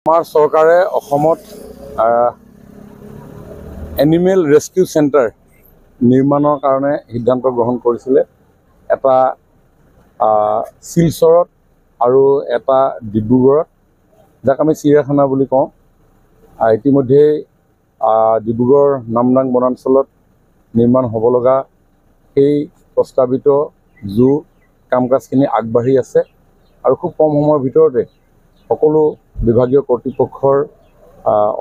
আমাৰ চৰকাৰে অসমত এনিমেল ৰেস্কিউ চেণ্টাৰ নিৰ্মাণৰ কাৰণে সিদ্ধান্ত গ্ৰহণ কৰিছিলে। এটা শিলচৰত আৰু এটা ডিব্ৰুগড়ত, যাক আমি চিৰিয়াখানা বুলি কওঁ। ইতিমধ্যেই ডিব্ৰুগড় নামদাং বনাঞ্চলত নিৰ্মাণ হ'ব লগা সেই প্ৰস্তাৱিত জু কাম কাজখিনি আগবাঢ়ি আছে আৰু খুব কম সময়ৰ ভিতৰতে সকলো বিভাগীয় কৰ্তৃপক্ষৰ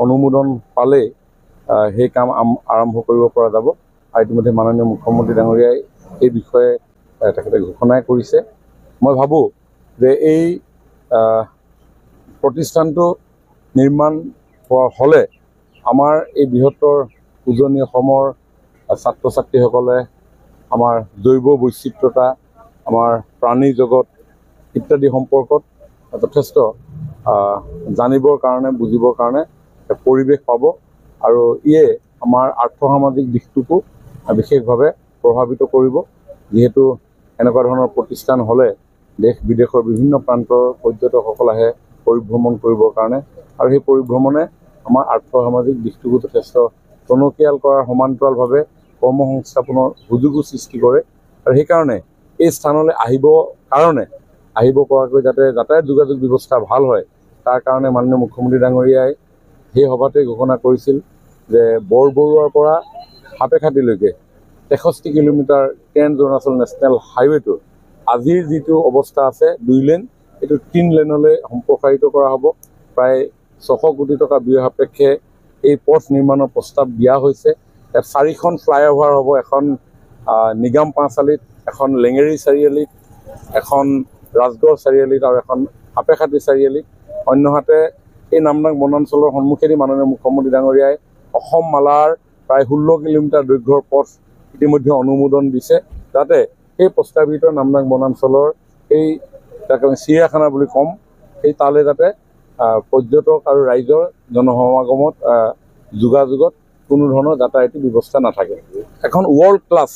অনুমোদন পালেই সেই কাম আৰম্ভ কৰিব পৰা যাব। আৰু ইতিমধ্যে মাননীয় মুখ্যমন্ত্ৰী ডাঙৰীয়াই এই বিষয়ে তেখেতে ঘোষণাই কৰিছে। মই ভাবোঁ যে এই প্ৰতিষ্ঠানটো নিৰ্মাণ হ'লে আমাৰ এই বৃহত্তৰ উজনি অসমৰ ছাত্ৰ ছাত্ৰীসকলে আমাৰ জৈৱ বৈচিত্ৰতা, আমাৰ প্ৰাণী জগত ইত্যাদি সম্পৰ্কত যথেষ্ট জানিবৰ কাৰণে, বুজিবৰ কাৰণে পৰিৱেশ পাব আৰু ইয়ে আমাৰ আৰ্থসামাজিক দিশটোকো বিশেষভাৱে প্ৰভাৱিত কৰিব। যিহেতু এনেকুৱা ধৰণৰ প্ৰতিষ্ঠান হ'লে দেশ বিদেশৰ বিভিন্ন প্ৰান্তৰ পৰ্যটকসকল আহে পৰিভ্ৰমণ কৰিবৰ কাৰণে, আৰু সেই পৰিভ্ৰমণে আমাৰ আৰ্থসামাজিক দিশটোকো যথেষ্ট টনকিয়াল কৰাৰ সমান্তৰালভাৱে কৰ্মসংস্থাপনৰ সুযোগো সৃষ্টি কৰে। আৰু সেইকাৰণে এই স্থানলৈ আহিব পৰাকৈ যাতে যাতায়াত যোগাযোগ ব্যৱস্থা ভাল হয়, তাৰ কাৰণে মাননীয় মুখ্যমন্ত্ৰী ডাঙৰীয়াই সেই সভাতে ঘোষণা কৰিছিল যে বৰবৰুৱাৰ পৰা সাপেখাতিলৈকে 63 কিলোমিটাৰ ট্ৰেন্স অৰুণাচল নেশ্যনেল হাইৱেটো আজিৰ যিটো অৱস্থা আছে 2 লেন, এইটো 3 লেনলৈ সম্প্ৰসাৰিত কৰা হ'ব। প্ৰায় 600 কোটি টকা ব্যয় সাপেক্ষে এই পথ নিৰ্মাণৰ প্ৰস্তাৱ দিয়া হৈছে। ইয়াত 4খন ফ্লাইঅভাৰ হ'ব, এখন নিগাম 5 আলিত, এখন লেঙেৰী চাৰিআলিত, এখন ৰাজগড় চাৰিআলিত আৰু এখন সাপেখাতি চাৰিআলিত। অন্যহাতে এই নামদাং বনাঞ্চলৰ সন্মুখেদি মাননীয় মুখ্যমন্ত্ৰী ডাঙৰীয়াই অসম মালাৰ প্ৰায় 16 কিলোমিটাৰ দৈৰ্ঘ্যৰ পথ ইতিমধ্যে অনুমোদন দিছে, যাতে সেই প্ৰস্তাৱিত নামদাং বনাঞ্চলৰ এই যাক আমি চিৰিয়াখানা বুলি ক'ম, সেই তালৈ যাতে পৰ্যটক আৰু ৰাইজৰ জনসমাগমত যোগাযোগত কোনো ধৰণৰ যাতায়াতী ব্যৱস্থা নাথাকে। এখন ৱৰ্ল্ড ক্লাছ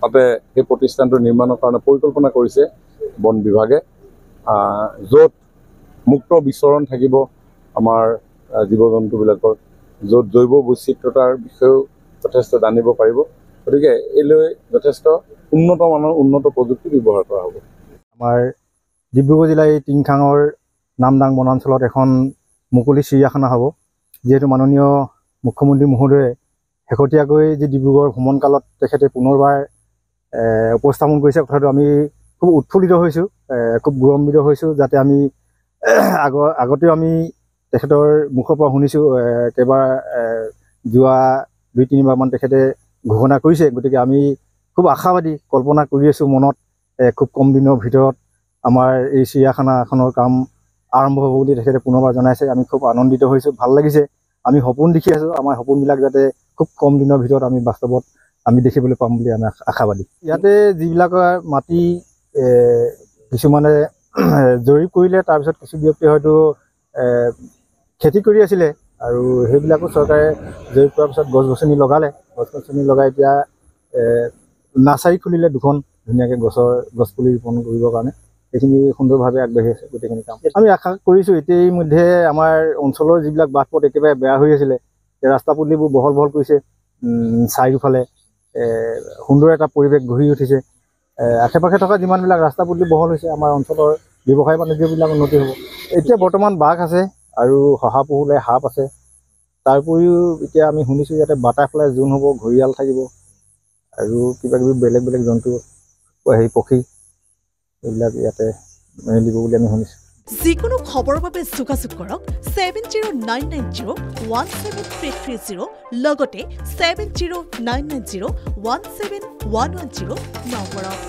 তাতে সেই প্ৰতিষ্ঠানটো নিৰ্মাণৰ কাৰণে পৰিকল্পনা কৰিছে বন বিভাগে, য'ত মুক্ত বিচৰণ থাকিব আমাৰ জীৱ জন্তুবিলাকৰ, য'ত জৈৱ বৈচিত্ৰতাৰ বিষয়েও যথেষ্ট জানিব পাৰিব। গতিকে এইলৈ যথেষ্ট উন্নত প্ৰযুক্তি ব্যৱহাৰ কৰা হ'ব। আমাৰ ডিব্ৰুগড় জিলাৰ এই টিংখাঙৰ নামদাং বনাঞ্চলত এখন মুকলি চিৰিয়াখানা হ'ব। যিহেতু মাননীয় মুখ্যমন্ত্ৰী মহোদয়ে শেহতীয়াকৈ যি ডিব্ৰুগড় ভ্ৰমণকালত তেখেতে পুনৰবাৰ উপস্থাপন কৰিছে, কথাটো আমি খুব উৎফুল্লিত হৈছোঁ, খুব গৌৰৱান্বিত হৈছোঁ। যাতে আমি আগতেও আমি তেখেতৰ মুখৰ পৰা শুনিছোঁ, কেইবাৰ যোৱা 2-3বাৰমান তেখেতে ঘোষণা কৰিছে। গতিকে আমি খুব আশাবাদী, কল্পনা কৰি আছোঁ মনত, খুব কম দিনৰ ভিতৰত আমাৰ এই চিৰিয়াখানাখনৰ কাম আৰম্ভ হ'ব বুলি তেখেতে পুনৰবাৰ জনাইছে। আমি খুব আনন্দিত হৈছোঁ, ভাল লাগিছে। আমি সপোন দেখি আছোঁ, আমাৰ সপোনবিলাক যাতে খুব কম দিনৰ ভিতৰত আমি বাস্তৱত আমি দেখিবলৈ পাম বুলি আমি আশাবাদী। ইয়াতে যিবিলাক মাটি কিছুমানে জৰীপ কৰিলে, তাৰপিছত কিছু ব্যক্তি হয়তো খেতি কৰি আছিলে, আৰু সেইবিলাকো চৰকাৰে জৰীপ কৰাৰ পিছত গছ গছনি লগাই এতিয়া নাৰ্চাৰী খুলিলে 2খন ধুনীয়াকৈ গছপুলি ৰোপণ কৰিবৰ কাৰণে। সেইখিনি সুন্দৰভাৱে আগবাঢ়ি আছে গোটেইখিনি কাম। আমি আশা কৰিছোঁ ইতিমধ্যে আমাৰ অঞ্চলৰ যিবিলাক বাট পথ একেবাৰে বেয়া হৈ আছিলে, ৰাস্তা পদূলিবোৰ বহল কৰিছে, চাৰিওফালে সুন্দৰ এটা পৰিৱেশ গঢ়ি উঠিছে। আশে পাশে থকা যিমানবিলাক ৰাস্তা পদূলি বহল হৈছে, আমাৰ অঞ্চলৰ ব্যৱসায় বাণিজ্যবিলাক উন্নতি হ'ব। এতিয়া বৰ্তমান বাঘ আছে আৰু শহাপহুলে সাপ আছে। তাৰ উপৰিও এতিয়া আমি শুনিছোঁ ইয়াতে বাটাৰফ্লাই জোন হ'ব, ঘৰিয়াল থাকিব আৰু কিবাকিবি বেলেগ জন্তু, পক্ষী, এইবিলাক ইয়াতে দিব বুলি আমি শুনিছোঁ। যিকোনো খবৰৰ বাবে যোগাযোগ কৰক 7099017330 লগতে 7099017110 নম্বৰত।